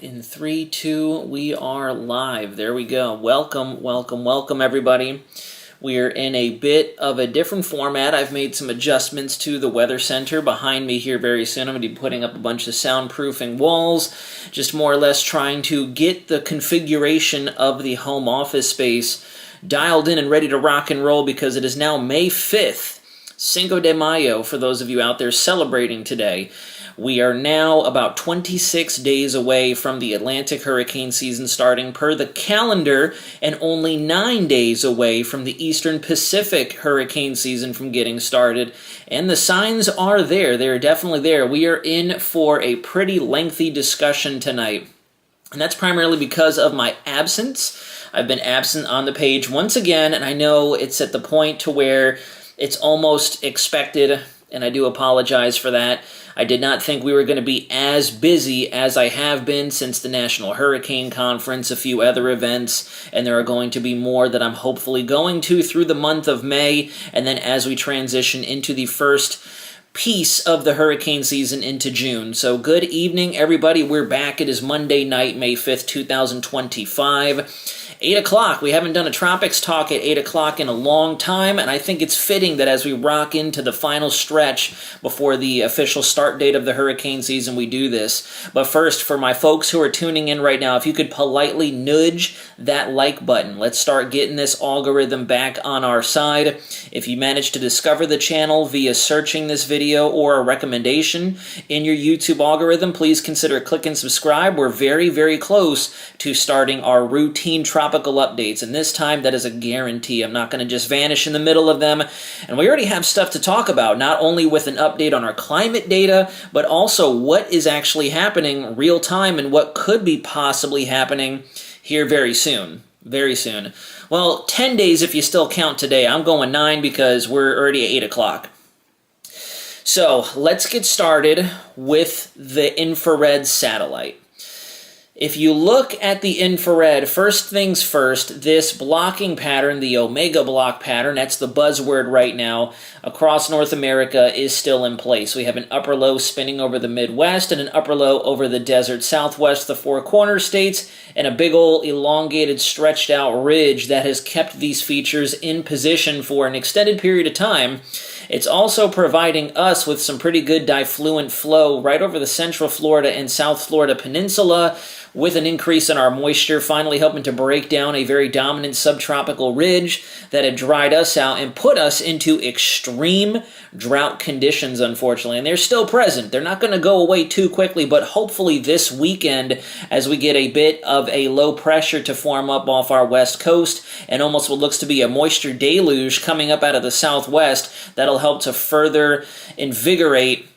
In 3, 2, we are live. There we go. Welcome, everybody. We are in a bit of a different format. I've made some adjustments to the weather center behind me here very soon. I'm going to be putting up a bunch of soundproofing walls, just more or less trying to get the configuration of the home office space dialed in and ready to rock and roll because it is now May 5th, Cinco de Mayo, for those of you out there celebrating today. We are now about 26 days away from the Atlantic hurricane season starting per the calendar and only 9 days away from the Eastern Pacific hurricane season from getting started. And the signs are there. They're definitely there. We are in for a pretty lengthy discussion tonight. And that's primarily because of my absence. I've been absent on the page once again, and I know it's at the point to where it's almost expected, and I do apologize for that. I did not think we were going to be as busy as I have been since the National Hurricane Conference, a few other events, and there are going to be more that I'm hopefully going to through the month of May, and then as we transition into the first piece of the hurricane season into June. So good evening, everybody. We're back. It is Monday night, May 5th, 2025. 8 o'clock. We haven't done a tropics talk at 8 o'clock in a long time, and I think it's fitting that as we rock into the final stretch before the official start date of the hurricane season, we do this. But first, for my folks who are tuning in right now, if you could politely nudge that like button. Let's start getting this algorithm back on our side. If you manage to discover the channel via searching this video or a recommendation in your YouTube algorithm, please consider clicking subscribe. We're very, very close to starting our routine tropical updates, and this time that is a guarantee. I'm not going to just vanish in the middle of them, and we already have stuff to talk about, not only with an update on our climate data, but also what is actually happening real time and what could be possibly happening here very soon. Very soon. Well, 10 days if you still count today. I'm going 9 because we're already at 8 o'clock. So let's get started with the infrared satellite. If you look at the infrared, first things first, this blocking pattern, the omega block pattern, that's the buzzword right now, across North America is still in place. We have an upper low spinning over the Midwest and an upper low over the desert Southwest, the Four Corners states, and a big old elongated, stretched out ridge that has kept these features in position for an extended period of time. It's also providing us with some pretty good diffluent flow right over the Central Florida and South Florida Peninsula, with an increase in our moisture, finally helping to break down a very dominant subtropical ridge that had dried us out and put us into extreme drought conditions, unfortunately. And they're still present. They're not going to go away too quickly, but hopefully this weekend, as we get a bit of a low pressure to form up off our west coast, and almost what looks to be a moisture deluge coming up out of the southwest, that'll help to further invigorate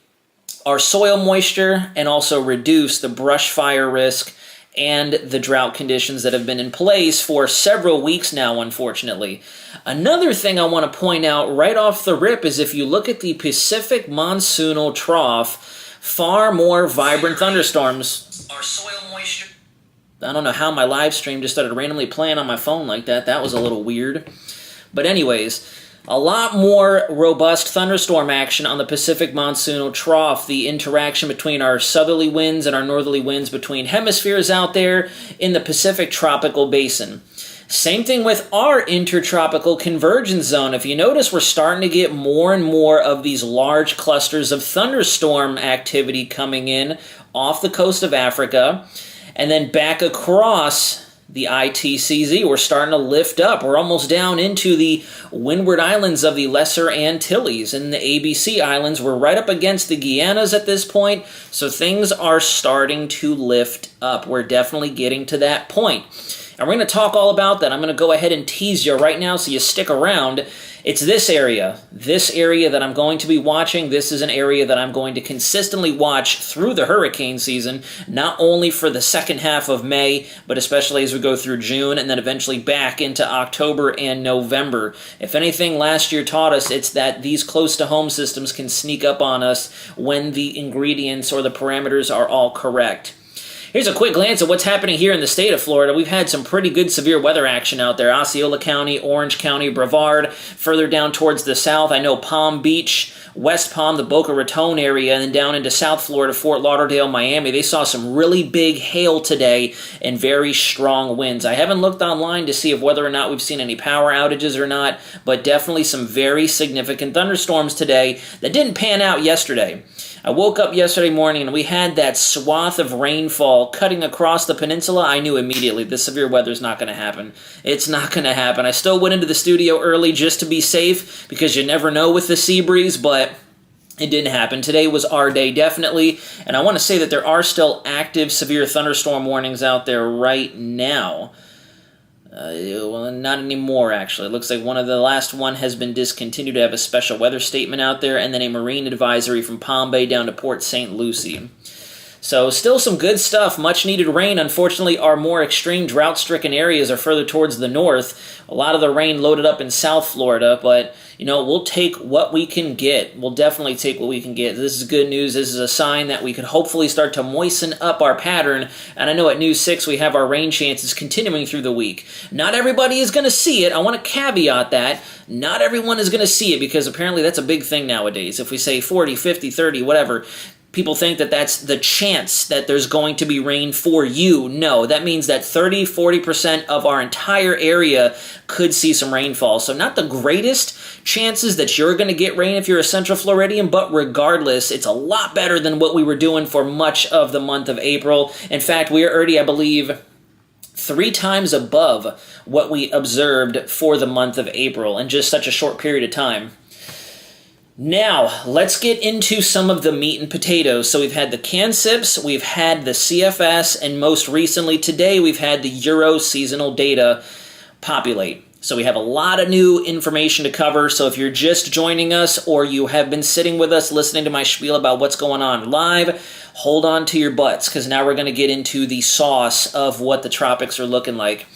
our soil moisture and also reduce the brush fire risk and the drought conditions that have been in place for several weeks now, unfortunately. Another thing I want to point out right off the rip is if you look at the Pacific monsoonal trough, far more vibrant thunderstorms. Our soil moisture. I don't know how my live stream just started randomly playing on my phone like that. That was a little weird. But anyways, a lot more robust thunderstorm action on the Pacific monsoonal trough, the interaction between our southerly winds and our northerly winds between hemispheres out there in the Pacific tropical basin. Same thing with our intertropical convergence zone. If you notice, we're starting to get more and more of these large clusters of thunderstorm activity coming in off the coast of Africa and then back across the ITCZ. We're starting to lift up. We're almost down into the Windward Islands of the Lesser Antilles and the ABC Islands. We're right up against the Guianas at this point, so things are starting to lift up. We're definitely getting to that point. And we're going to talk all about that. I'm going to go ahead and tease you right now so you stick around. It's this area that I'm going to be watching. This is an area that I'm going to consistently watch through the hurricane season, not only for the second half of May, but especially as we go through June and then eventually back into October and November. If anything last year taught us, it's that these close-to-home systems can sneak up on us when the ingredients or the parameters are all correct. Here's a quick glance at what's happening here in the state of Florida. We've had some pretty good severe weather action out there. Osceola County, Orange County, Brevard, further down towards the south. I know Palm Beach, West Palm, the Boca Raton area, and then down into South Florida, Fort Lauderdale, Miami. They saw some really big hail today and very strong winds. I haven't looked online to see if whether or not we've seen any power outages or not, but definitely some very significant thunderstorms today that didn't pan out yesterday. I woke up yesterday morning and we had that swath of rainfall cutting across the peninsula. I knew immediately this severe weather is not going to happen. It's not going to happen. I still went into the studio early just to be safe because you never know with the sea breeze, but it didn't happen. Today was our day, definitely. And I want to say that there are still active severe thunderstorm warnings out there right now. Well, not anymore, actually. It looks like the last one has been discontinued to have a special weather statement out there, and then a marine advisory from Palm Bay down to Port St. Lucie. So still some good stuff. Much needed rain. Unfortunately, our more extreme drought-stricken areas are further towards the north. A lot of the rain loaded up in South Florida, but we'll take what we can get. We'll definitely take what we can get. This is good news. This is a sign that we could hopefully start to moisten up our pattern. And I know at News 6 we have our rain chances continuing through the week. Not everybody is going to see it. I want to caveat that. Not everyone is going to see it because apparently that's a big thing nowadays. If we say 40, 50, 30, whatever, people think that that's the chance that there's going to be rain for you. No, that means that 30, 40% of our entire area could see some rainfall. So not the greatest chances that you're going to get rain if you're a Central Floridian, but regardless, it's a lot better than what we were doing for much of the month of April. In fact, we are already, I believe, 3 times above what we observed for the month of April in just such a short period of time. Now, let's get into some of the meat and potatoes. So we've had the CANSIPs, we've had the CFS, and most recently today we've had the Euro seasonal data populate. So we have a lot of new information to cover. So if you're just joining us or you have been sitting with us listening to my spiel about what's going on live, hold on to your butts because now we're going to get into the sauce of what the tropics are looking like.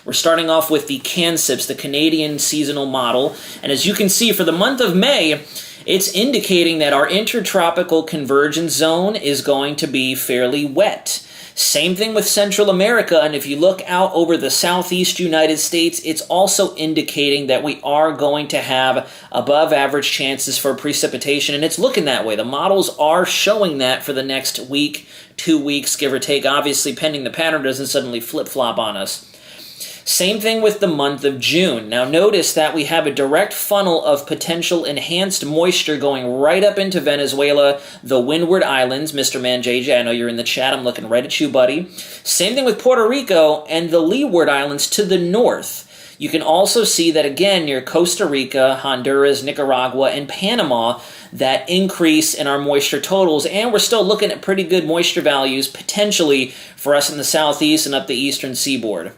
We're starting off with the CANSIPs, the Canadian seasonal model. And as you can see, for the month of May, it's indicating that our intertropical convergence zone is going to be fairly wet. Same thing with Central America, and if you look out over the southeast United States, it's also indicating that we are going to have above average chances for precipitation, and it's looking that way. The models are showing that for the next week, 2 weeks, give or take, obviously pending the pattern doesn't suddenly flip-flop on us. Same thing with the month of June. Now notice that we have a direct funnel of potential enhanced moisture going right up into Venezuela, the Windward Islands. Mr. Man JJ, I know you're in the chat. I'm looking right at you, buddy. Same thing with Puerto Rico and the Leeward Islands to the north. You can also see that again near Costa Rica, Honduras, Nicaragua, and Panama, that increase in our moisture totals, and we're still looking at pretty good moisture values potentially for us in the southeast and up the eastern seaboard.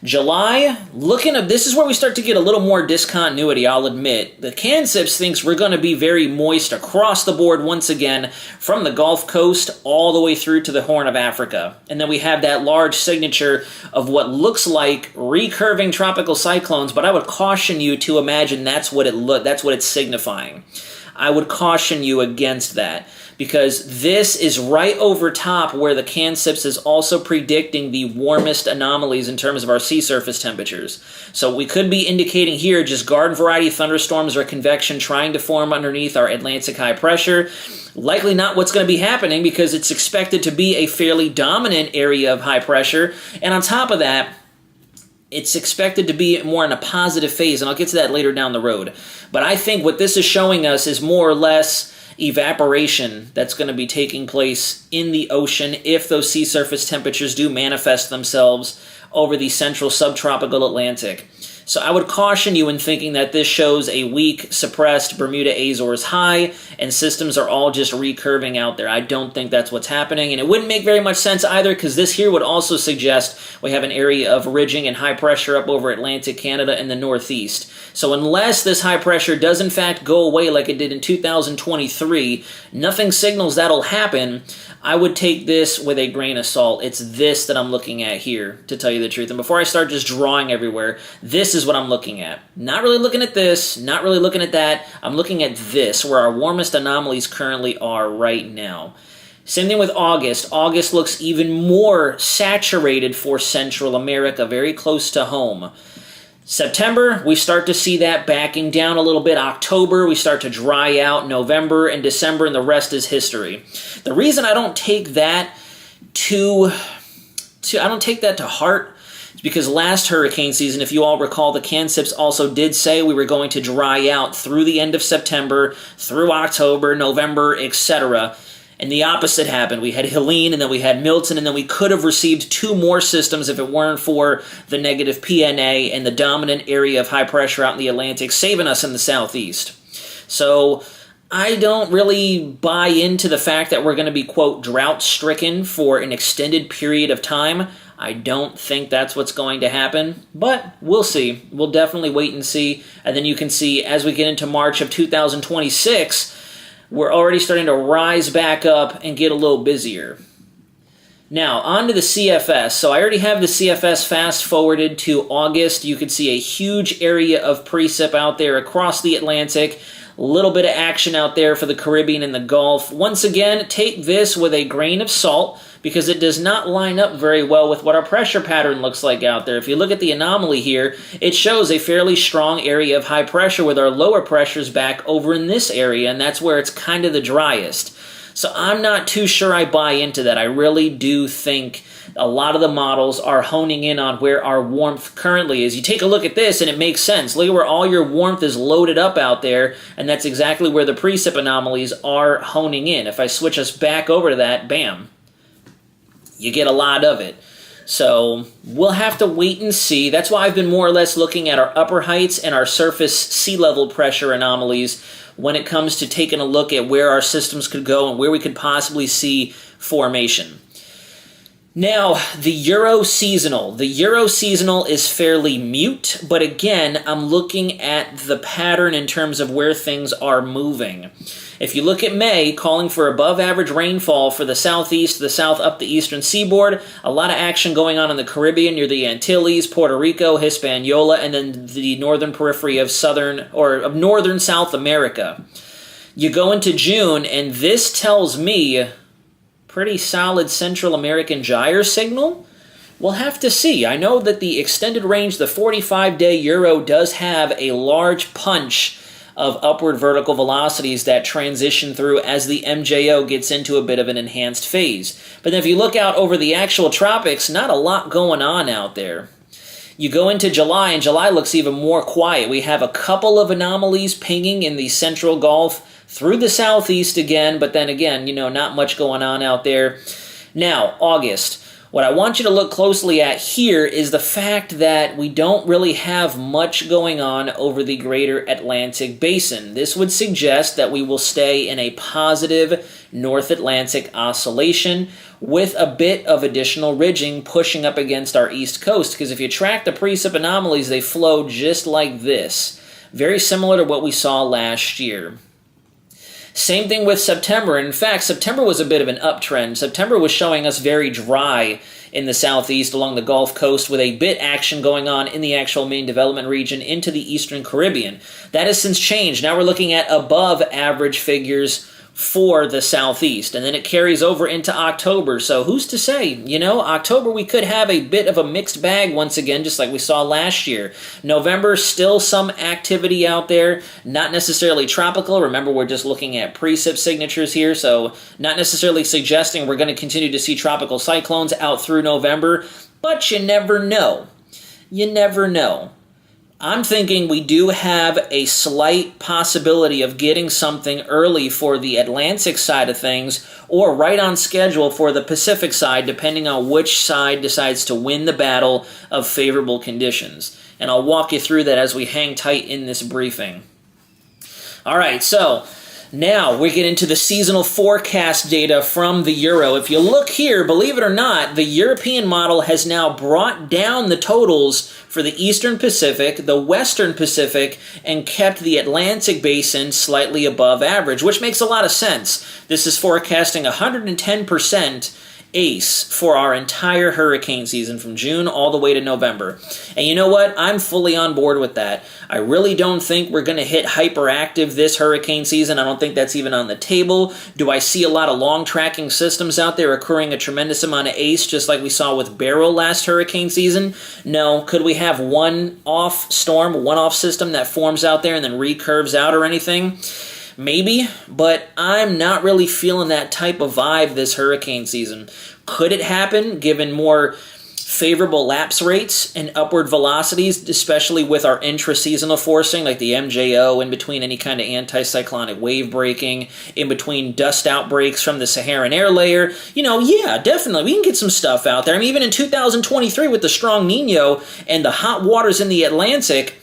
July, this is where we start to get a little more discontinuity, I'll admit. The CANSIPs thinks we're going to be very moist across the board once again, from the Gulf Coast all the way through to the Horn of Africa. And then we have that large signature of what looks like recurving tropical cyclones, but I would caution you to imagine that's what it's signifying. I would caution you against that, because this is right over top where the CANSIPs is also predicting the warmest anomalies in terms of our sea surface temperatures. So we could be indicating here just garden variety thunderstorms or convection trying to form underneath our Atlantic high pressure. Likely not what's going to be happening because it's expected to be a fairly dominant area of high pressure. And on top of that, it's expected to be more in a positive phase, and I'll get to that later down the road. But I think what this is showing us is more or less evaporation that's going to be taking place in the ocean if those sea surface temperatures do manifest themselves over the central subtropical Atlantic. So I would caution you in thinking that this shows a weak, suppressed Bermuda-Azores high, and systems are all just recurving out there. I don't think that's what's happening, and it wouldn't make very much sense either, because this here would also suggest we have an area of ridging and high pressure up over Atlantic Canada and the Northeast. So unless this high pressure does in fact go away like it did in 2023, nothing signals that'll happen. I would take this with a grain of salt. It's this that I'm looking at here, to tell you the truth. And before I start just drawing everywhere, this is what I'm looking at. Not really looking at this, not really looking at that. I'm looking at this, where our warmest anomalies currently are right now. Same thing with August. August looks even more saturated for Central America, very close to home. September, we start to see that backing down a little bit. October, we start to dry out. November and December, and the rest is history. The reason I don't take that to heart is because last hurricane season, if you all recall, the CANSIPs also did say we were going to dry out through the end of September, through October, November, etc. And the opposite happened. We had Helene, and then we had Milton, and then we could have received 2 more systems if it weren't for the negative PNA and the dominant area of high pressure out in the Atlantic saving us in the southeast. So I don't really buy into the fact that we're going to be, quote, drought-stricken for an extended period of time. I don't think that's what's going to happen, but we'll see. We'll definitely wait and see. And then you can see as we get into March of 2026, we're already starting to rise back up and get a little busier. Now, on to the CFS. So I already have the CFS fast-forwarded to August. You can see a huge area of precip out there across the Atlantic. A little bit of action out there for the Caribbean and the Gulf. Once again, take this with a grain of salt because it does not line up very well with what our pressure pattern looks like out there. If you look at the anomaly here, it shows a fairly strong area of high pressure with our lower pressures back over in this area, and that's where it's kind of the driest. So I'm not too sure I buy into that. I really do think a lot of the models are honing in on where our warmth currently is. You take a look at this and it makes sense. Look at where all your warmth is loaded up out there, and that's exactly where the precip anomalies are honing in. If I switch us back over to that, bam, you get a lot of it. So we'll have to wait and see. That's why I've been more or less looking at our upper heights and our surface sea level pressure anomalies when it comes to taking a look at where our systems could go and where we could possibly see formation. Now, the Euro seasonal. The Euro seasonal is fairly mute, but again, I'm looking at the pattern in terms of where things are moving. If you look at May, calling for above average rainfall for the southeast, the south up the eastern seaboard, a lot of action going on in the Caribbean near the Antilles, Puerto Rico, Hispaniola, and then the northern periphery of northern South America. You go into June, and this tells me pretty solid Central American gyre signal. We'll have to see. I know that the extended range, the 45-day Euro, does have a large punch of upward vertical velocities that transition through as the MJO gets into a bit of an enhanced phase. But then if you look out over the actual tropics, not a lot going on out there. You go into July, and July looks even more quiet. We have a couple of anomalies pinging in the central Gulf, through the southeast again, but then again, not much going on out there. Now, August. What I want you to look closely at here is the fact that we don't really have much going on over the greater Atlantic basin. This would suggest that we will stay in a positive North Atlantic oscillation with a bit of additional ridging pushing up against our east coast, because if you track the precip anomalies, they flow just like this. Very similar to what we saw last year. Same thing with September. In fact, September was a bit of an uptrend. September was showing us very dry in the southeast along the Gulf Coast with a bit action going on in the actual main development region into the eastern Caribbean. That has since changed. Now we're looking at above average figures for the southeast, and then it carries over into October. So who's to say? October we could have a bit of a mixed bag once again, just like we saw last year. November, still some activity out there, not necessarily tropical. Remember, we're just looking at precip signatures here, so not necessarily suggesting we're going to continue to see tropical cyclones out through November, but you never know. You never know. I'm thinking we do have a slight possibility of getting something early for the Atlantic side of things, or right on schedule for the Pacific side, depending on which side decides to win the battle of favorable conditions. And I'll walk you through that as we hang tight in this briefing. All right, so now we get into the seasonal forecast data from the Euro. If you look here, believe it or not, the European model has now brought down the totals for the Eastern Pacific, the Western Pacific, and kept the Atlantic basin slightly above average, which makes a lot of sense. This is forecasting 110% ace for our entire hurricane season from June all the way to November. And you know what? I'm fully on board with that. I really don't think we're going to hit hyperactive this hurricane season. I don't think that's even on the table. Do I see a lot of long tracking systems out there occurring a tremendous amount of ace, just like we saw with Beryl last hurricane season? No. Could we have one-off storm, one-off system that forms out there and then recurves out or anything? Maybe, but I'm not really feeling that type of vibe this hurricane season. Could it happen given more favorable lapse rates and upward velocities, especially with our intra-seasonal forcing like the MJO, in between any kind of anticyclonic wave breaking, in between dust outbreaks from the Saharan air layer? Yeah, definitely. We can get some stuff out there. I mean, even in 2023 with the strong Nino and the hot waters in the Atlantic,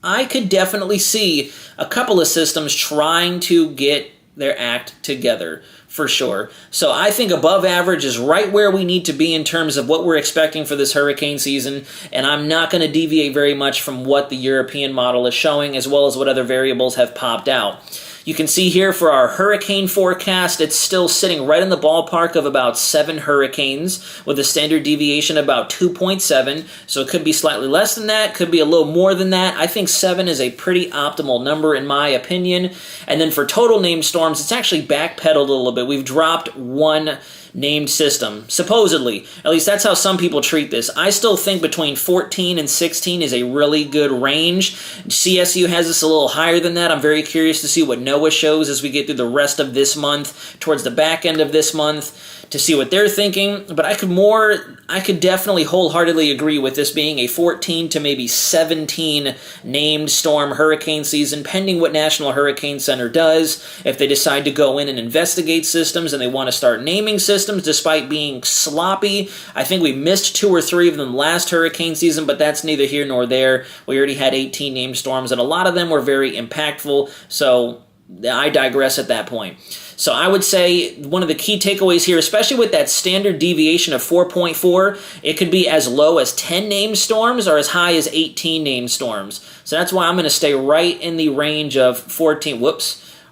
I could definitely see a couple of systems trying to get their act together, for sure. So I think above average is right where we need to be in terms of what we're expecting for this hurricane season, and I'm not going to deviate very much from what the European model is showing, as well as what other variables have popped out. You can see here for our hurricane forecast, it's still sitting right in the ballpark of about 7 hurricanes with a standard deviation about 2.7. So it could be slightly less than that, could be a little more than that. I think 7 is a pretty optimal number in my opinion. And then for total named storms, it's actually backpedaled a little bit. We've dropped 1 named system, supposedly. At least that's how some people treat this. I still think between 14 and 16 is a really good range. CSU has us a little higher than that. I'm very curious to see what NOAA shows as we get through the rest of this month, towards the back end of this month, to see what they're thinking. But I could definitely wholeheartedly agree with this being a 14 to maybe 17 named storm hurricane season, pending what National Hurricane Center does. If they decide to go in and investigate systems and they want to start naming systems despite being sloppy, I think we missed 2 or 3 of them last hurricane season, but that's neither here nor there. We already had 18 named storms, and a lot of them were very impactful, so I digress at that point. So I would say one of the key takeaways here, especially with that standard deviation of 4.4, it could be as low as 10 named storms or as high as 18 named storms. So that's why I'm going to stay right in the range of 14,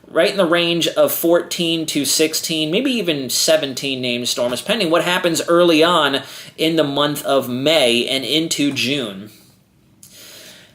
right in the range of 14 to 16, maybe even 17 named storms, depending what happens early on in the month of May and into June.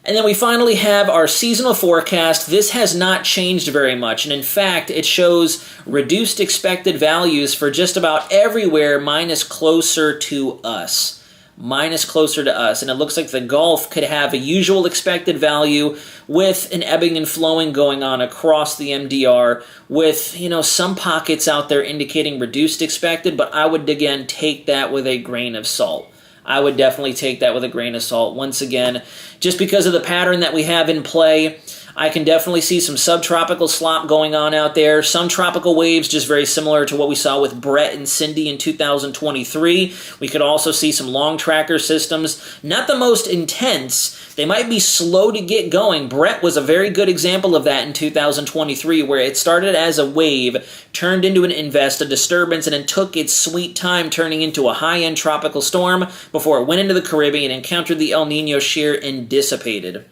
And then we finally have our seasonal forecast. This has not changed very much, and in fact, it shows reduced expected values for just about everywhere minus closer to us. Minus closer to us. And it looks like the Gulf could have a usual expected value with an ebbing and flowing going on across the MDR with, some pockets out there indicating reduced expected, but I would, again, take that with a grain of salt. I would definitely take that with a grain of salt. Once again, just because of the pattern that we have in play, I can definitely see some subtropical slop going on out there. Some tropical waves, just very similar to what we saw with Brett and Cindy in 2023. We could also see some long tracker systems. Not the most intense. They might be slow to get going. Brett was a very good example of that in 2023, where it started as a wave, turned into an invest, a disturbance, and then took its sweet time turning into a high-end tropical storm before it went into the Caribbean, encountered the El Nino shear, and dissipated.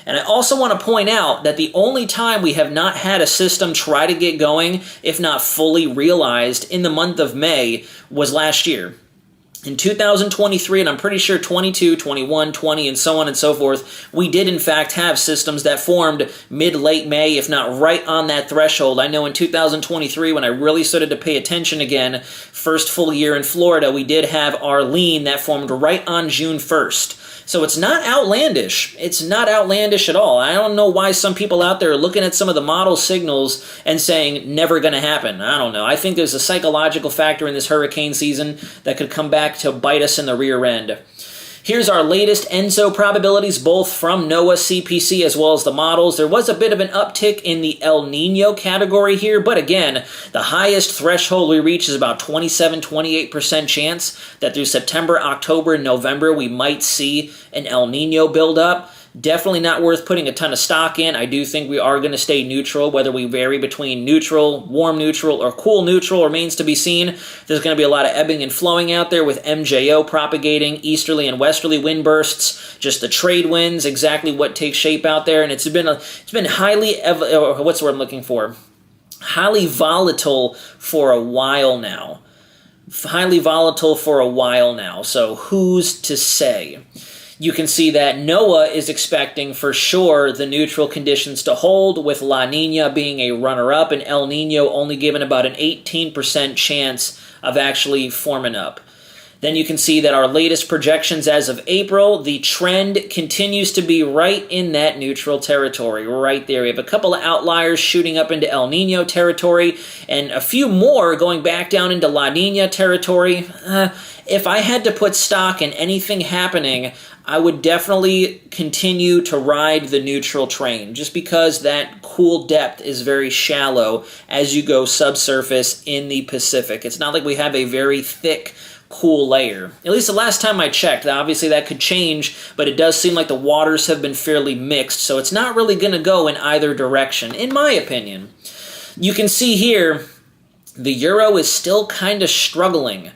And I also want to point out that the only time we have not had a system try to get going, if not fully realized, in the month of May was last year. In 2023, and I'm pretty sure 22, 21, 20, and so on and so forth, we did in fact have systems that formed mid-late May, if not right on that threshold. I know in 2023, when I really started to pay attention again, first full year in Florida, we did have Arlene that formed right on June 1st. So it's not outlandish. It's not outlandish at all. I don't know why some people out there are looking at some of the model signals and saying, never going to happen. I don't know. I think there's a psychological factor in this hurricane season that could come back to bite us in the rear end. Here's our latest ENSO probabilities, both from NOAA, CPC, as well as the models. There was a bit of an uptick in the El Nino category here, but again, the highest threshold we reach is about 27-28% chance that through September, October, and November, we might see an El Nino buildup. Definitely not worth putting a ton of stock in. I do think we are going to stay neutral. Whether we vary between neutral, warm neutral, or cool neutral remains to be seen. There's going to be a lot of ebbing and flowing out there with MJO propagating easterly and westerly wind bursts, just the trade winds, exactly what takes shape out there. And it's been highly, what's the word I'm looking for? Highly volatile for a while now. highly volatile for a while now, so who's to say? You can see that NOAA is expecting for sure the neutral conditions to hold, with La Nina being a runner-up and El Nino only given about an 18% chance of actually forming up. Then you can see that our latest projections as of April, the trend continues to be right in that neutral territory, right there. We have a couple of outliers shooting up into El Nino territory, and a few more going back down into La Nina territory. If I had to put stock in anything happening, I would definitely continue to ride the neutral train, just because that cool depth is very shallow as you go subsurface in the Pacific. It's not like we have a very thick cool layer. At least the last time I checked. Obviously that could change, but it does seem like the waters have been fairly mixed, so it's not really going to go in either direction, in my opinion. You can see here, the euro is still kind of struggling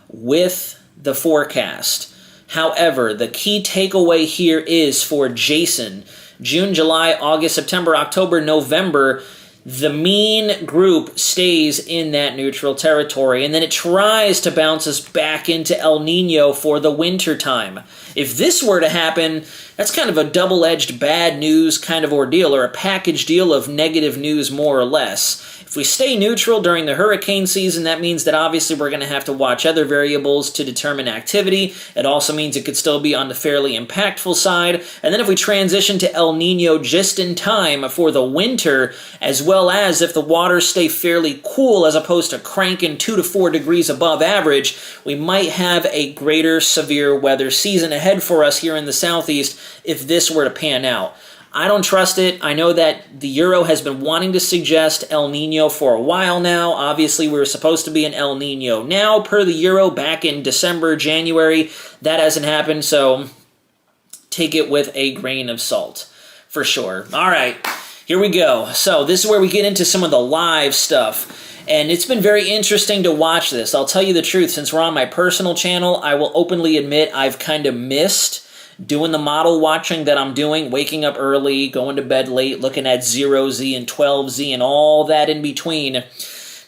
with the forecast. However, the key takeaway here is for Jason, June, July, August, September, October, November, the mean group stays in that neutral territory, and then it tries to bounce us back into El Nino for the winter time. If this were to happen, that's kind of a double-edged bad news kind of ordeal, or a package deal of negative news more or less. If we stay neutral during the hurricane season, that means that obviously we're going to have to watch other variables to determine activity. It also means it could still be on the fairly impactful side. And then if we transition to El Nino just in time for the winter, as well as if the waters stay fairly cool as opposed to cranking 2 to 4 degrees above average, we might have a greater severe weather season ahead for us here in the southeast if this were to pan out. I don't trust it. I know that the euro has been wanting to suggest El Nino for a while now. Obviously, we were supposed to be in El Nino now per the euro back in December, January. That hasn't happened, so take it with a grain of salt for sure. All right, here we go. So this is where we get into some of the live stuff. And it's been very interesting to watch this. I'll tell you the truth. Since we're on my personal channel, I will openly admit I've kind of missed doing the model watching that I'm doing, waking up early, going to bed late, looking at 0Z and 12Z and all that in between.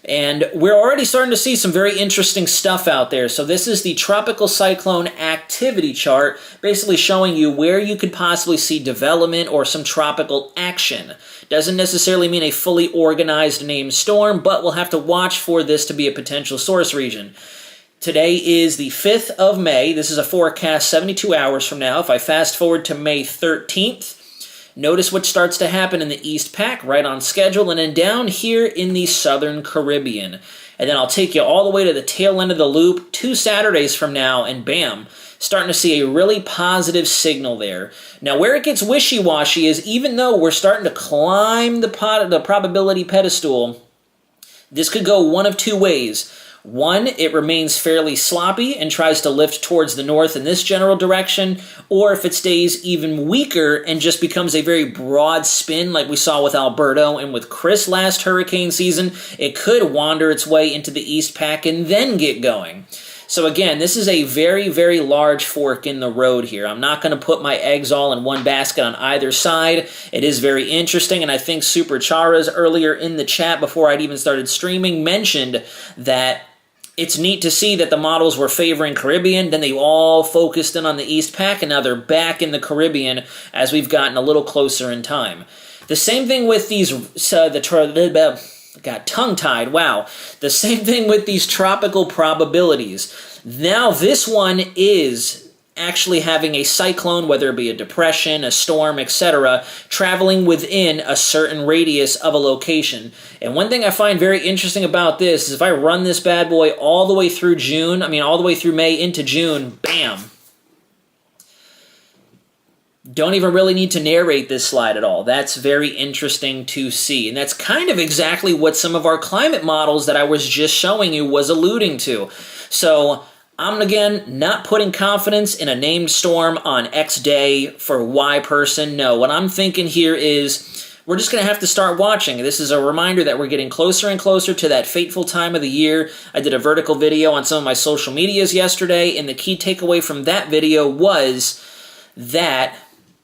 And we're already starting to see some very interesting stuff out there. So this is the tropical cyclone activity chart, basically showing you where you could possibly see development or some tropical action. Doesn't necessarily mean a fully organized named storm, but we'll have to watch for this to be a potential source region. Today is the 5th of May. This is a forecast 72 hours from now. If I fast forward to May 13th, notice what starts to happen in the East Pac, right on schedule, and then down here in the Southern Caribbean. And then I'll take you all the way to the tail end of the loop 2 Saturdays from now, and bam, starting to see a really positive signal there. Now, where it gets wishy-washy is even though we're starting to climb the probability pedestal, this could go one of 2 ways. One, it remains fairly sloppy and tries to lift towards the north in this general direction, or if it stays even weaker and just becomes a very broad spin like we saw with Alberto and with Chris last hurricane season, it could wander its way into the East Pac and then get going. So again, this is a very, very large fork in the road here. I'm not going to put my eggs all in one basket on either side. It is very interesting, and I think Super Charas earlier in the chat before I'd even started streaming mentioned that it's neat to see that the models were favoring Caribbean, then they all focused in on the East Pac, and now they're back in the Caribbean as we've gotten a little closer in time. The same thing with these, got tongue-tied, wow. The same thing with these tropical probabilities. Now this one is actually having a cyclone, whether it be a depression, a storm, etc., traveling within a certain radius of a location. And one thing I find very interesting about this is if I run this bad boy all the way through all the way through May into June, bam. Don't even really need to narrate this slide at all. That's very interesting to see. And that's kind of exactly what some of our climate models that I was just showing you was alluding to. So I'm, again, not putting confidence in a named storm on X day for Y person. No, what I'm thinking here is we're just going to have to start watching. This is a reminder that we're getting closer and closer to that fateful time of the year. I did a vertical video on some of my social medias yesterday, and the key takeaway from that video was that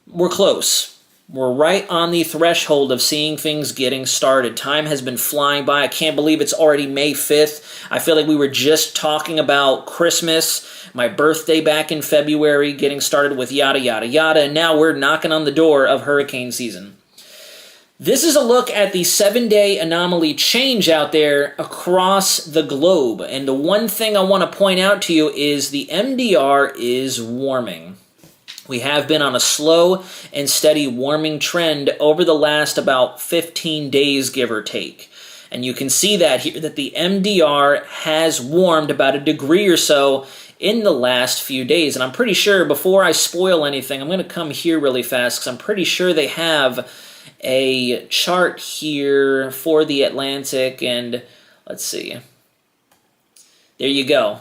we're close. We're right on the threshold of seeing things getting started. Time has been flying by. I can't believe it's already May 5th. I feel like we were just talking about Christmas, my birthday back in February, getting started with yada, yada, yada, and now we're knocking on the door of hurricane season. This is a look at the 7-day anomaly change out there across the globe. And the one thing I want to point out to you is the MDR is warming. We have been on a slow and steady warming trend over the last about 15 days, give or take. And you can see that here, that the MDR has warmed about a degree or so in the last few days. And I'm pretty sure, before I spoil anything, I'm going to come here really fast because I'm pretty sure they have a chart here for the Atlantic. And let's see. There you go.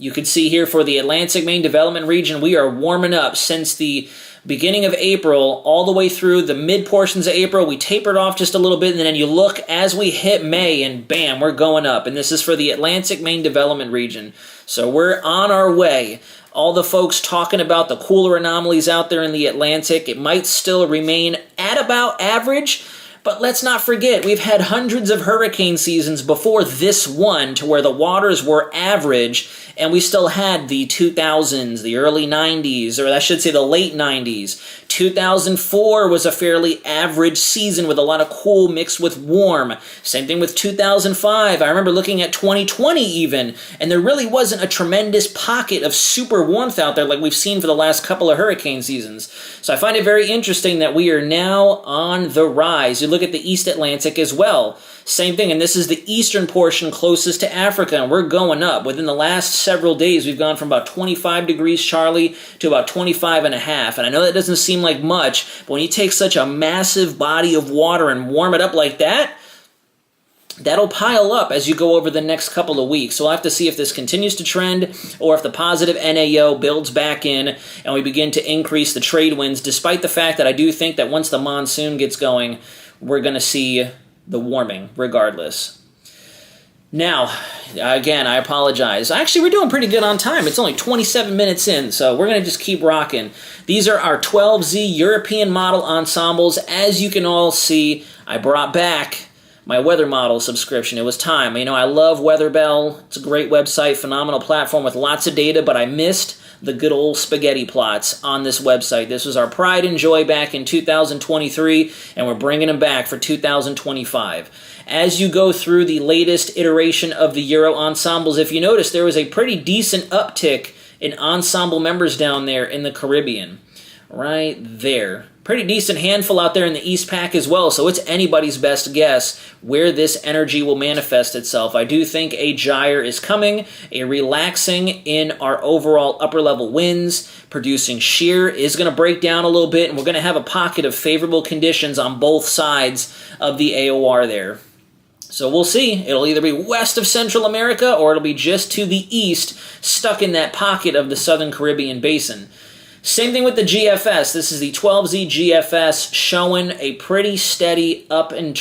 You can see here for the Atlantic Main Development Region, we are warming up since the beginning of April all the way through the mid portions of April. We tapered off just a little bit, and then you look as we hit May, and bam, we're going up. And this is for the Atlantic Main Development Region. So we're on our way. All the folks talking about the cooler anomalies out there in the Atlantic, it might still remain at about average. But let's not forget, we've had hundreds of hurricane seasons before this one to where the waters were average, and we still had the 2000s, the early 90s, or I should say the late 90s. 2004 was a fairly average season with a lot of cool mixed with warm. Same thing with 2005. I remember looking at 2020 even, and there really wasn't a tremendous pocket of super warmth out there like we've seen for the last couple of hurricane seasons. So I find it very interesting that we are now on the rise. You look at the East Atlantic as well. Same thing, and this is the eastern portion closest to Africa, and we're going up. Within the last several days, we've gone from about 25 degrees Charlie to about 25 and a half. And I know that doesn't seem like much, but when you take such a massive body of water and warm it up like that, that'll pile up as you go over the next couple of weeks. So we'll have to see if this continues to trend or if the positive NAO builds back in and we begin to increase the trade winds, despite the fact that I do think that once the monsoon gets going, we're going to see the warming regardless. Now, again, I apologize. Actually, we're doing pretty good on time. It's only 27 minutes in, so we're going to just keep rocking. These are our 12Z European model ensembles. As you can all see, I brought back my weather model subscription. It was time. You know, I love WeatherBell. It's a great website, phenomenal platform with lots of data, but I missed the good old spaghetti plots on this website. This was our pride and joy back in 2023, and we're bringing them back for 2025. As you go through the latest iteration of the Euro ensembles, if you notice, there was a pretty decent uptick in ensemble members down there in the Caribbean. Right there. Pretty decent handful out there in the East Pac as well, so it's anybody's best guess where this energy will manifest itself. I do think a gyre is coming, a relaxing in our overall upper level winds, producing shear is going to break down a little bit, and we're going to have a pocket of favorable conditions on both sides of the AOR there. So we'll see. It'll either be west of Central America or it'll be just to the east, stuck in that pocket of the Southern Caribbean Basin. Same thing with the GFS. This is the 12Z GFS showing a pretty steady up and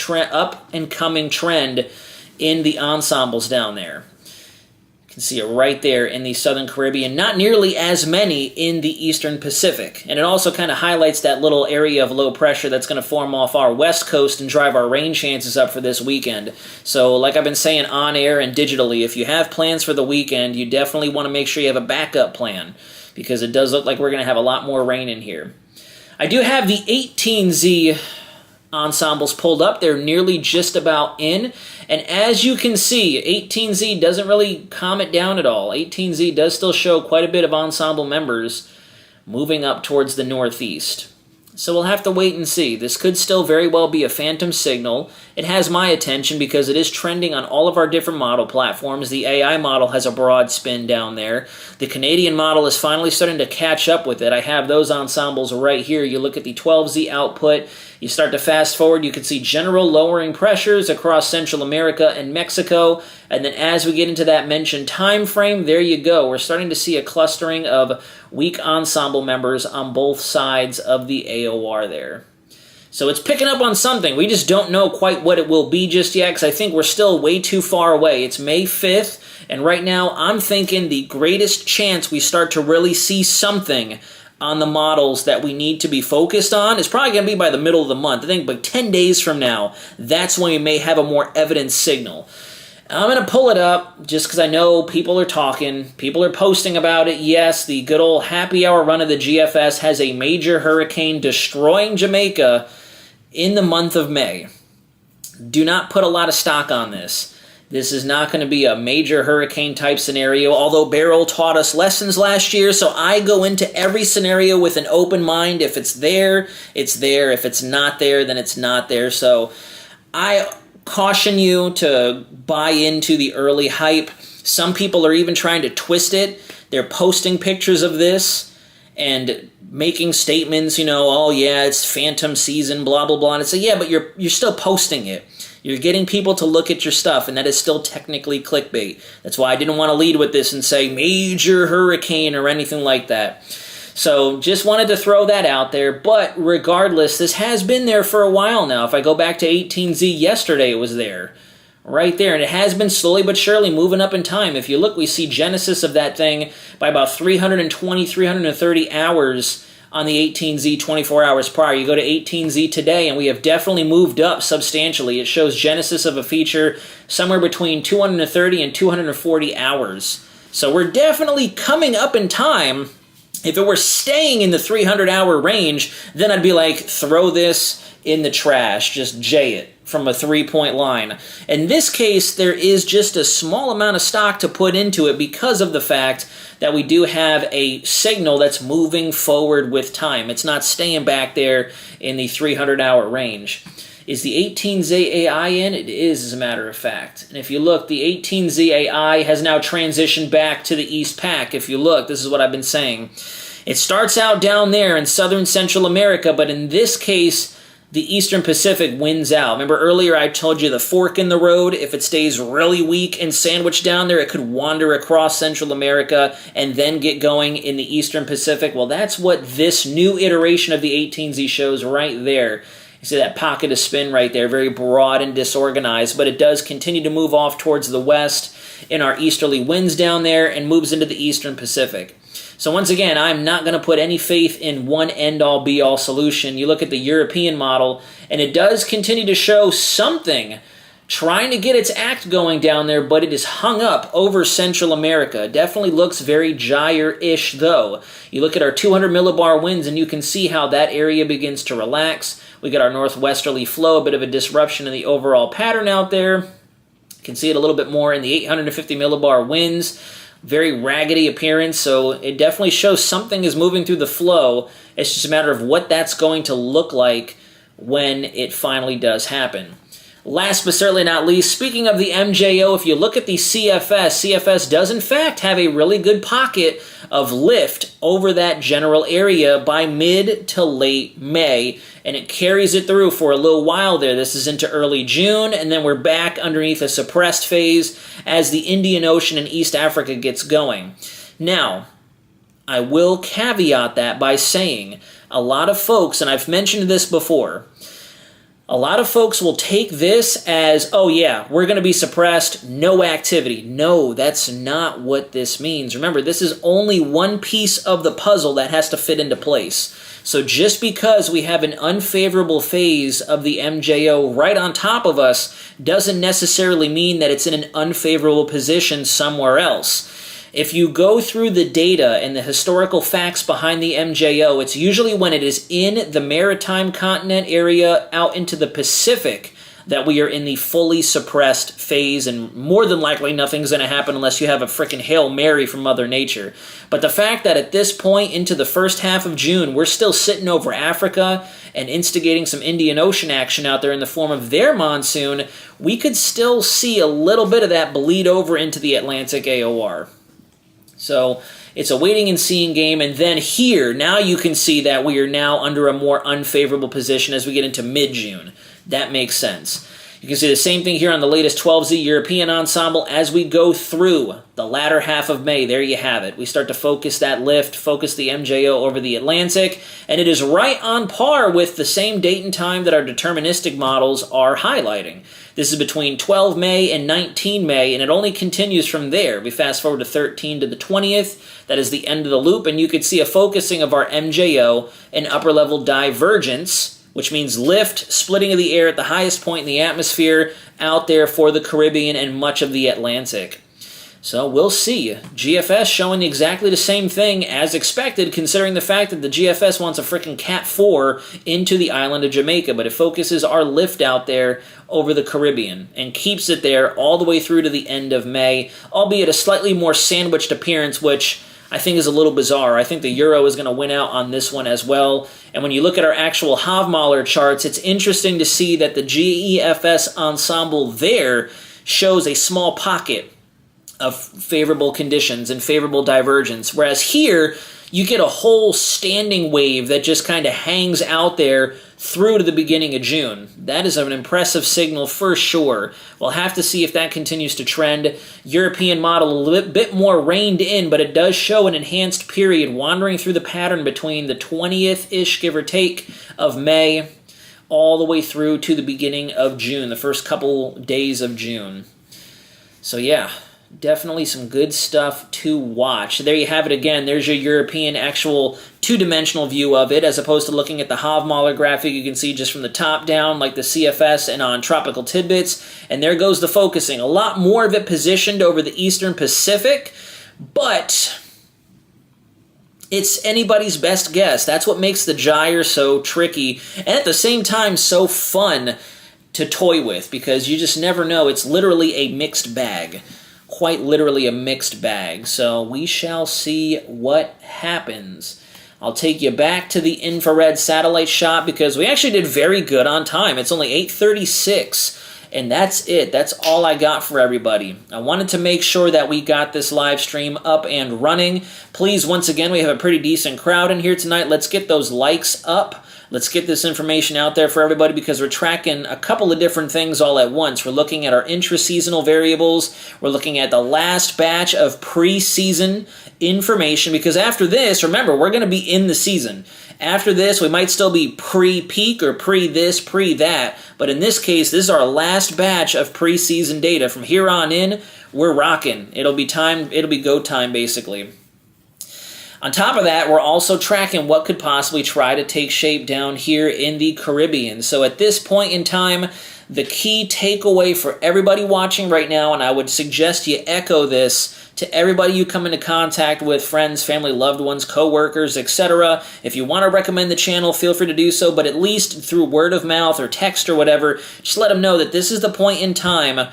coming trend in the ensembles down there. You can see it right there in the Southern Caribbean. Not nearly as many in the Eastern Pacific. And it also kind of highlights that little area of low pressure that's going to form off our west coast and drive our rain chances up for this weekend. So like I've been saying on air and digitally, if you have plans for the weekend, you definitely want to make sure you have a backup plan, because it does look like we're going to have a lot more rain in here. I do have the 18Z ensembles pulled up. They're nearly just about in. And as you can see, 18Z doesn't really calm it down at all. 18Z does still show quite a bit of ensemble members moving up towards the northeast. So we'll have to wait and see. This could still very well be a phantom signal. It has my attention because it is trending on all of our different model platforms. The AI model has a broad spin down there. The Canadian model is finally starting to catch up with it. I have those ensembles right here. You look at the 12Z output. You start to fast forward, you can see general lowering pressures across Central America and Mexico. And then as we get into that mentioned time frame, there you go. We're starting to see a clustering of weak ensemble members on both sides of the AOR there. So it's picking up on something. We just don't know quite what it will be just yet, because I think we're still way too far away. It's May 5th, and right now I'm thinking the greatest chance we start to really see something on the models that we need to be focused on is probably going to be by the middle of the month. I think by 10 days from now, that's when we may have a more evident signal. I'm going to pull it up just because I know people are talking. People are posting about it. Yes, the good old happy hour run of the GFS has a major hurricane destroying Jamaica in the month of May. Do not put a lot of stock on this. This is not going to be a major hurricane type scenario, although Beryl taught us lessons last year, so I go into every scenario with an open mind. If it's there, it's there. If it's not there, then it's not there. So I caution you to buy into the early hype. Some people are even trying to twist it. They're posting pictures of this and making statements, oh yeah, it's phantom season, blah, blah, blah. And it's like, yeah, but you're still posting it. You're getting people to look at your stuff, and that is still technically clickbait. That's why I didn't want to lead with this and say major hurricane or anything like that. So just wanted to throw that out there. But regardless, this has been there for a while now. If I go back to 18Z, yesterday it was there. Right there. And it has been slowly but surely moving up in time. If you look, we see genesis of that thing by about 320, 330 hours on the 18Z 24 hours prior. You go to 18Z today, and we have definitely moved up substantially. It shows genesis of a feature somewhere between 230 and 240 hours. So we're definitely coming up in time. If it were staying in the 300-hour range, then I'd be like, throw this in the trash. Just J it from a three-point line. In this case, there is just a small amount of stock to put into it because of the fact that we do have a signal that's moving forward with time. It's not staying back there in the 300-hour range. Is the 18Z AI in? It is, as a matter of fact. And if you look, the 18Z AI has now transitioned back to the East Pac. If you look, this is what I've been saying. It starts out down there in southern Central America, but in this case, the Eastern Pacific wins out. Remember earlier I told you the fork in the road, if it stays really weak and sandwiched down there, it could wander across Central America and then get going in the Eastern Pacific. Well, that's what this new iteration of the 18Z shows right there. You see that pocket of spin right there, very broad and disorganized, but it does continue to move off towards the west in our easterly winds down there and moves into the Eastern Pacific. So once again, I'm not going to put any faith in one end-all be-all solution. You look at the European model, and it does continue to show something trying to get its act going down there, but it is hung up over Central America. It definitely looks very gyre-ish, though. You look at our 200 millibar winds, and you can see how that area begins to relax. We got our northwesterly flow, a bit of a disruption in the overall pattern out there. You can see it a little bit more in the 850 millibar winds. Very raggedy appearance, so it definitely shows something is moving through the flow. It's just a matter of what that's going to look like when it finally does happen. Last but certainly not least, speaking of the MJO, if you look at the CFS does in fact have a really good pocket of lift over that general area by mid to late May, and it carries it through for a little while there. This is into early June, and then we're back underneath a suppressed phase as the Indian Ocean and East Africa gets going. Now, I will caveat that by saying a lot of folks, and I've mentioned this before, a lot of folks will take this as, oh yeah, we're going to be suppressed, no activity. No, that's not what this means. Remember, this is only one piece of the puzzle that has to fit into place. So just because we have an unfavorable phase of the MJO right on top of us doesn't necessarily mean that it's in an unfavorable position somewhere else. If you go through the data and the historical facts behind the MJO, it's usually when it is in the maritime continent area out into the Pacific that we are in the fully suppressed phase, and more than likely nothing's going to happen unless you have a freaking Hail Mary from Mother Nature. But the fact that at this point into the first half of June, we're still sitting over Africa and instigating some Indian Ocean action out there in the form of their monsoon, we could still see a little bit of that bleed over into the Atlantic AOR. So it's a waiting and seeing game, and then here, now you can see that we are now under a more unfavorable position as we get into mid-June. That makes sense. You You can see the same thing here on the latest 12Z European ensemble as we go through the latter half of May. There you have it. We start to focus that lift, focus the MJO over the Atlantic, and it is right on par with the same date and time that our deterministic models are highlighting. This is between 12 May and 19 May, and it only continues from there. We fast forward to 13 to the 20th. That is the end of the loop, and you could see a focusing of our MJO and upper level divergence, which means lift, splitting of the air at the highest point in the atmosphere out there for the Caribbean and much of the Atlantic. So we'll see. GFS showing exactly the same thing as expected, considering the fact that the GFS wants a freaking Cat 4 into the island of Jamaica, but it focuses our lift out there over the Caribbean and keeps it there all the way through to the end of May, albeit a slightly more sandwiched appearance, which I think is a little bizarre. I think the Euro is going to win out on this one as well. And when you look at our actual Havmahler charts, it's interesting to see that the GEFS ensemble there shows a small pocket of favorable conditions and favorable divergence, whereas here you get a whole standing wave that just kind of hangs out there through to the beginning of June. That is an impressive signal for sure. We'll have to see if that continues to trend. European model a little bit more reined in, but it does show an enhanced period wandering through the pattern between the 20th-ish, give or take, of May all the way through to the beginning of June, the first couple days of June. So yeah, definitely some good stuff to watch. There you have it again. There's your European actual two-dimensional view of it, as opposed to looking at the Havmahler graphic. You can see just from the top down, like the CFS and on Tropical Tidbits. And there goes the focusing. A lot more of it positioned over the Eastern Pacific, but it's anybody's best guess. That's what makes the gyre so tricky, and at the same time so fun to toy with, because you just never know. It's literally a mixed bag. Quite literally a mixed bag. So we shall see what happens. I'll take you back to the infrared satellite shot because we actually did very good on time. It's only 8:36, and that's it. That's all I got for everybody. I wanted to make sure that we got this live stream up and running. Please, once again, we have a pretty decent crowd in here tonight. Let's get those likes up. Let's get this information out there for everybody because we're tracking a couple of different things all at once. We're looking at our intra-seasonal variables. We're looking at the last batch of pre-season information because after this, remember, we're going to be in the season. After this, we might still be pre-peak or pre-this, pre-that. But in this case, this is our last batch of pre-season data. From here on in, we're rocking. It'll be time. It'll be go time, basically. On top of that, we're also tracking what could possibly try to take shape down here in the Caribbean. So at this point in time, the key takeaway for everybody watching right now, and I would suggest you echo this to everybody you come into contact with, friends, family, loved ones, co-workers, etc. If you want to recommend the channel, feel free to do so, but at least through word of mouth or text or whatever, just let them know that this is the point in time.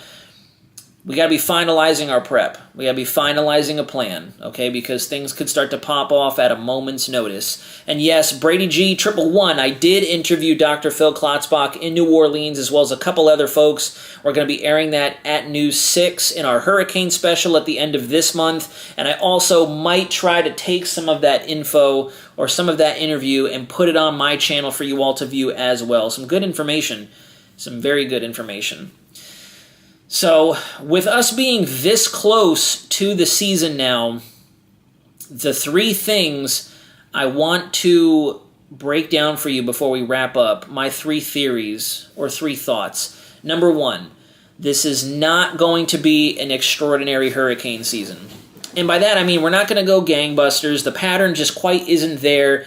We got to be finalizing our prep. We got to be finalizing a plan, okay? Because things could start to pop off at a moment's notice. And yes, Brady G 111, I did interview Dr. Phil Klotzbach in New Orleans, as well as a couple other folks. We're going to be airing that at News 6 in our hurricane special at the end of this month. And I also might try to take some of that info or some of that interview and put it on my channel for you all to view as well. Some good information. Some very good information. So, with us being this close to the season now, the three things I want to break down for you before we wrap up, my three theories or three thoughts. Number one, this is not going to be an extraordinary hurricane season. And by that I mean we're not going to go gangbusters. The pattern just quite isn't there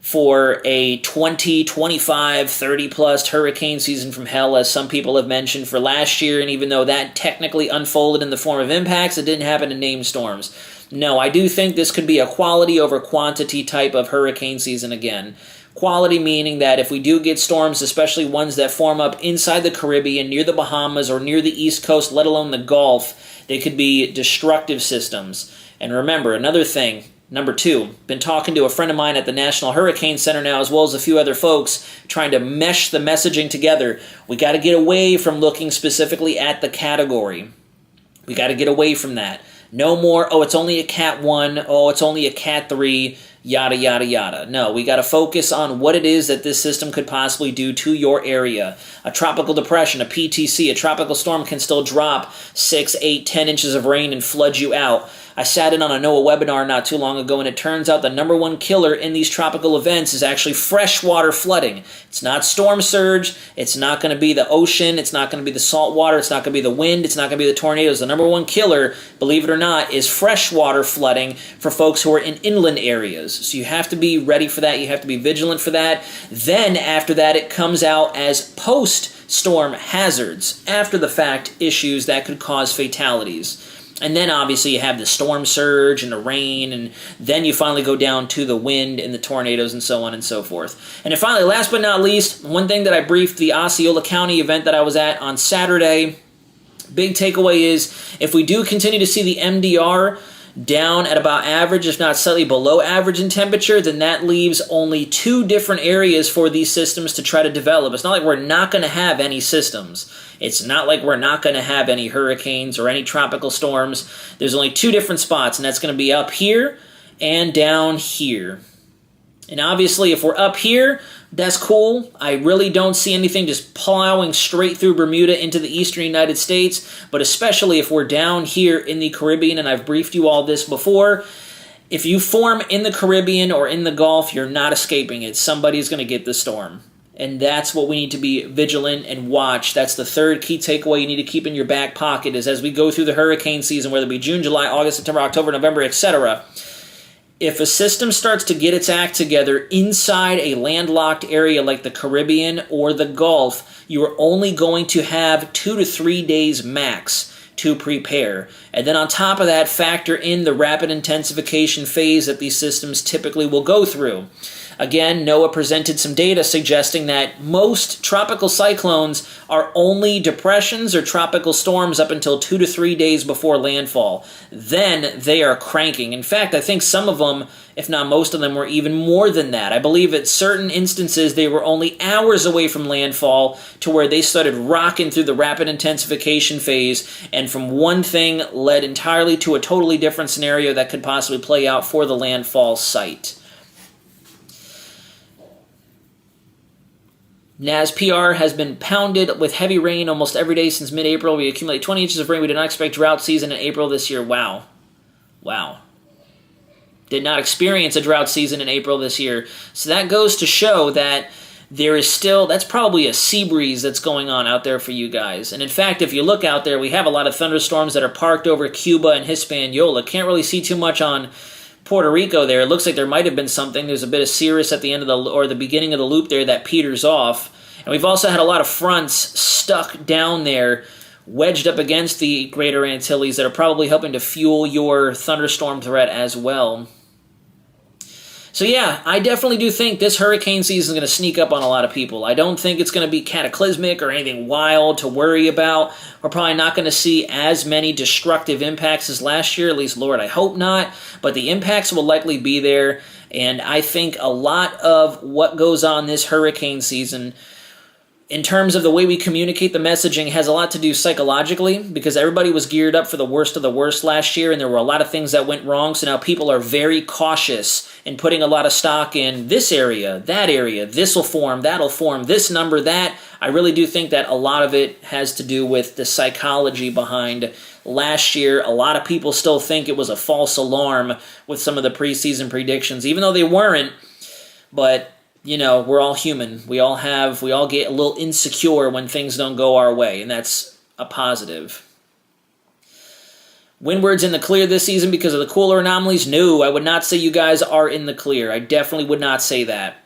for a 20, 25, 30-plus hurricane season from hell, as some people have mentioned for last year, and even though that technically unfolded in the form of impacts, it didn't happen in named storms. No, I do think this could be a quality over quantity type of hurricane season again. Quality meaning that if we do get storms, especially ones that form up inside the Caribbean, near the Bahamas, or near the East Coast, let alone the Gulf, they could be destructive systems. And remember, another thing, number two, been talking to a friend of mine at the National Hurricane Center now, as well as a few other folks, trying to mesh the messaging together. We got to get away from looking specifically at the category. We got to get away from that. No more, oh, it's only a Cat 1, oh, it's only a Cat 3, yada, yada, yada. No, we got to focus on what it is that this system could possibly do to your area. A tropical depression, a PTC, a tropical storm can still drop 6, 8, 10 inches of rain and flood you out. I sat in on a NOAA webinar not too long ago, and it turns out the number one killer in these tropical events is actually freshwater flooding. It's not storm surge. It's not going to be the ocean. It's not going to be the salt water. It's not going to be the wind. It's not going to be the tornadoes. The number one killer, believe it or not, is freshwater flooding for folks who are in inland areas. So you have to be ready for that. You have to be vigilant for that. Then after that, it comes out as post-storm hazards, after the fact issues that could cause fatalities. And then obviously you have the storm surge and the rain, and then you finally go down to the wind and the tornadoes and so on and so forth. And then finally, last but not least, one thing that I briefed the Osceola County event that I was at on Saturday, big takeaway is if we do continue to see the MDR down at about average, if not slightly below average in temperature, then that leaves only 2 different areas for these systems to try to develop. It's not like we're not going to have any systems. It's not like we're not going to have any hurricanes or any tropical storms. There's only 2 different spots, and that's going to be up here and down here. And obviously, if we're up here, that's cool. I really don't see anything just plowing straight through Bermuda into the eastern United States, but especially if we're down here in the Caribbean, and I've briefed you all this before, if you form in the Caribbean or in the Gulf, you're not escaping it. Somebody's going to get the storm. And that's what we need to be vigilant and watch. That's the third key takeaway you need to keep in your back pocket is as we go through the hurricane season, whether it be June, July, August, September, October, November, etc., if a system starts to get its act together inside a landlocked area like the Caribbean or the Gulf, you are only going to have 2 to 3 days max to prepare. And then on top of that, factor in the rapid intensification phase that these systems typically will go through. Again, NOAA presented some data suggesting that most tropical cyclones are only depressions or tropical storms up until 2 to 3 days before landfall. Then they are cranking. In fact, I think some of them, if not most of them, were even more than that. I believe at certain instances they were only hours away from landfall to where they started rocking through the rapid intensification phase, and from one thing led entirely to a totally different scenario that could possibly play out for the landfall site. NASPR has been pounded with heavy rain almost every day since mid-April. We accumulate 20 inches of rain. We did not expect drought season in April this year. Wow. Wow. Did not experience a drought season in April this year. So that goes to show that there is still, that's probably a sea breeze that's going on out there for you guys. And in fact, if you look out there, we have a lot of thunderstorms that are parked over Cuba and Hispaniola. Can't really see too much on Puerto Rico there. It looks like there might have been something. There's a bit of cirrus at the end of the beginning of the loop there that peters off. And we've also had a lot of fronts stuck down there, wedged up against the Greater Antilles that are probably helping to fuel your thunderstorm threat as well. So yeah, I definitely do think this hurricane season is going to sneak up on a lot of people. I don't think it's going to be cataclysmic or anything wild to worry about. We're probably not going to see as many destructive impacts as last year, at least, Lord, I hope not. But the impacts will likely be there, and I think a lot of what goes on this hurricane season in terms of the way we communicate the messaging has a lot to do psychologically, because everybody was geared up for the worst of the worst last year, and there were a lot of things that went wrong, so now people are very cautious and putting a lot of stock in this area, this will form, that'll form, this number, that. I really do think that a lot of it has to do with the psychology behind last year. A lot of people still think it was a false alarm with some of the preseason predictions, even though they weren't, but you know, we're all human. We all get a little insecure when things don't go our way, and that's a positive. Windward's in the clear this season because of the cooler anomalies? No, I would not say you guys are in the clear. I definitely would not say that.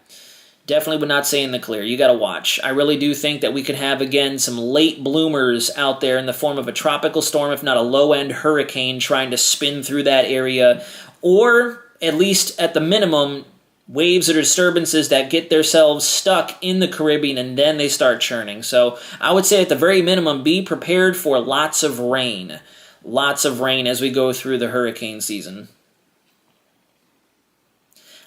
Definitely would not say in the clear. You got to watch. I really do think that we could have, again, some late bloomers out there in the form of a tropical storm, if not a low-end hurricane trying to spin through that area, or at least at the minimum, waves or disturbances that get themselves stuck in the Caribbean and then they start churning. So I would say at the very minimum, be prepared for lots of rain. Lots of rain as we go through the hurricane season.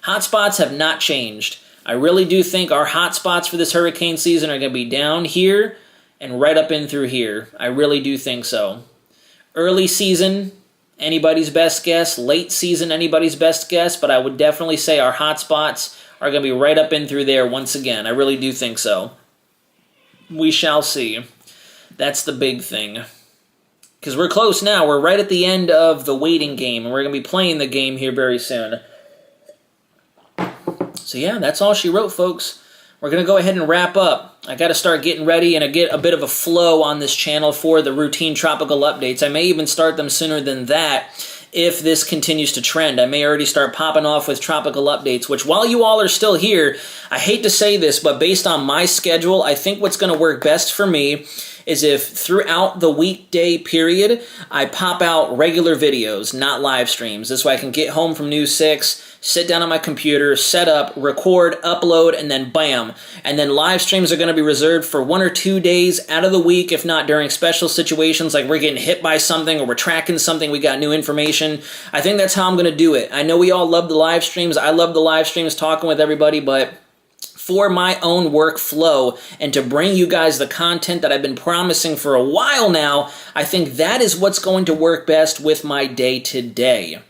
Hotspots have not changed. I really do think our hotspots for this hurricane season are going to be down here and right up in through here. I really do think so. Early season, anybody's best guess. Late season, anybody's best guess. But I would definitely say our hot spots are going to be right up in through there once again. I really do think so. We shall see. That's the big thing. Because we're close now. We're right at the end of the waiting game. And we're going to be playing the game here very soon. So yeah, that's all she wrote, folks. We're going to go ahead and wrap up. I got to start getting ready and get a bit of a flow on this channel for the routine tropical updates. I may even start them sooner than that if this continues to trend. I may already start popping off with tropical updates, which while you all are still here, I hate to say this, but based on my schedule, I think what's going to work best for me is if throughout the weekday period, I pop out regular videos, not live streams. This way I can get home from News 6, sit down on my computer, set up, record, upload, and then bam. And then live streams are going to be reserved for 1 or 2 days out of the week, if not during special situations like we're getting hit by something or we're tracking something, we got new information. I think that's how I'm going to do it. I know we all love the live streams. I love the live streams, talking with everybody, but for my own workflow and to bring you guys the content that I've been promising for a while now, I think that is what's going to work best with my day-to-day.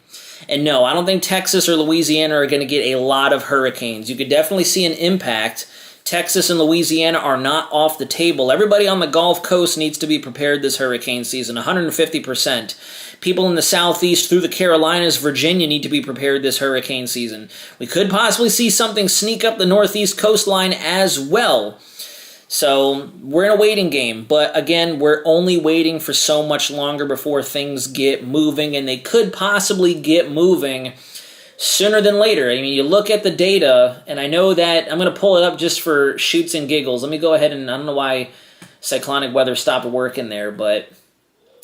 And no, I don't think Texas or Louisiana are going to get a lot of hurricanes. You could definitely see an impact. Texas and Louisiana are not off the table. Everybody on the Gulf Coast needs to be prepared this hurricane season, 150%. People in the Southeast through the Carolinas, Virginia need to be prepared this hurricane season. We could possibly see something sneak up the Northeast coastline as well. So we're in a waiting game, but again, we're only waiting for so much longer before things get moving, and they could possibly get moving sooner than later. I mean, you look at the data, and I know that I'm going to pull it up just for shoots and giggles. Let me go ahead and, I don't know why cyclonic weather stopped working there, but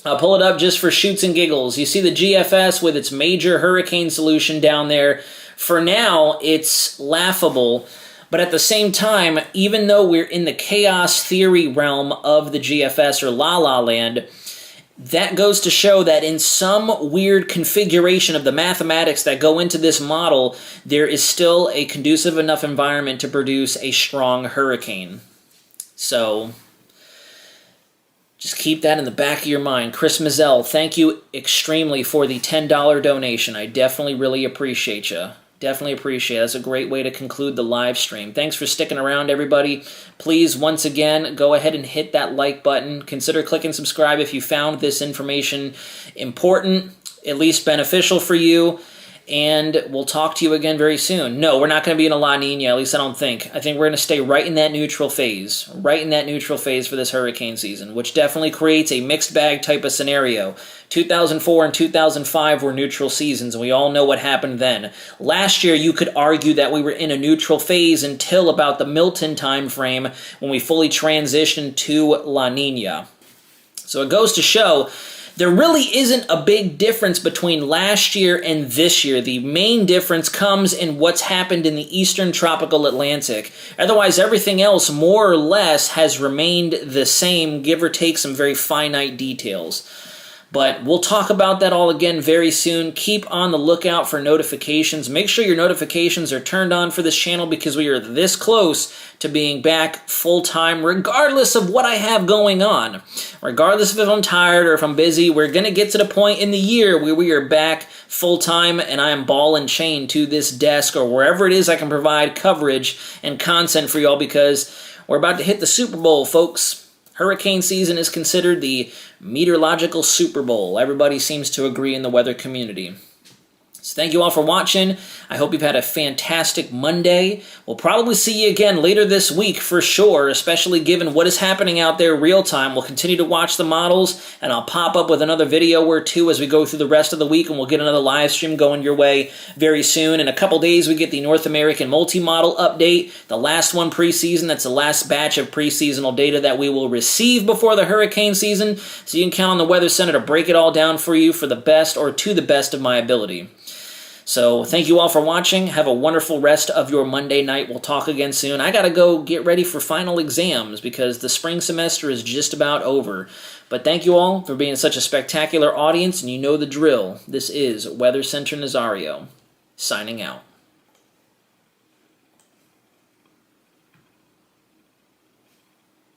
I'll pull it up just for shoots and giggles. You see the GFS with its major hurricane solution down there. For now, it's laughable. But at the same time, even though we're in the chaos theory realm of the GFS or La La Land, that goes to show that in some weird configuration of the mathematics that go into this model, there is still a conducive enough environment to produce a strong hurricane. So just keep that in the back of your mind. Chris Mazzell, thank you extremely for the $10 donation. I definitely really appreciate you. Definitely appreciate it. That's a great way to conclude the live stream. Thanks for sticking around, everybody. Please, once again, go ahead and hit that like button. Consider clicking subscribe if you found this information important, at least beneficial for you. And we'll talk to you again very soon. No, we're not going to be in a La Nina, at least I don't think. I think we're going to stay right in that neutral phase. Right in that neutral phase for this hurricane season, which definitely creates a mixed bag type of scenario. 2004 and 2005 were neutral seasons, and we all know what happened then. Last year, you could argue that we were in a neutral phase until about the Milton time frame when we fully transitioned to La Nina. So it goes to show there really isn't a big difference between last year and this year. The main difference comes in what's happened in the eastern tropical Atlantic. Otherwise, everything else more or less has remained the same, give or take some very finite details. But we'll talk about that all again very soon. Keep on the lookout for notifications. Make sure your notifications are turned on for this channel because we are this close to being back full-time regardless of what I have going on. Regardless of if I'm tired or if I'm busy, we're going to get to the point in the year where we are back full-time and I am ball and chain to this desk or wherever it is I can provide coverage and content for y'all because we're about to hit the Super Bowl, folks. Hurricane season is considered the meteorological Super Bowl. Everybody seems to agree in the weather community. So thank you all for watching. I hope you've had a fantastic Monday. We'll probably see you again later this week for sure, especially given what is happening out there real time. We'll continue to watch the models, and I'll pop up with another video or two as we go through the rest of the week, and we'll get another live stream going your way very soon. In a couple days, we get the North American multi-model update, the last one preseason. That's the last batch of preseasonal data that we will receive before the hurricane season, so you can count on the Weather Center to break it all down for you for the best or to the best of my ability. So thank you all for watching. Have a wonderful rest of your Monday night. We'll talk again soon. I got to go get ready for final exams because the spring semester is just about over. But thank you all for being such a spectacular audience, and you know the drill. This is Weather Center Nazario, signing out.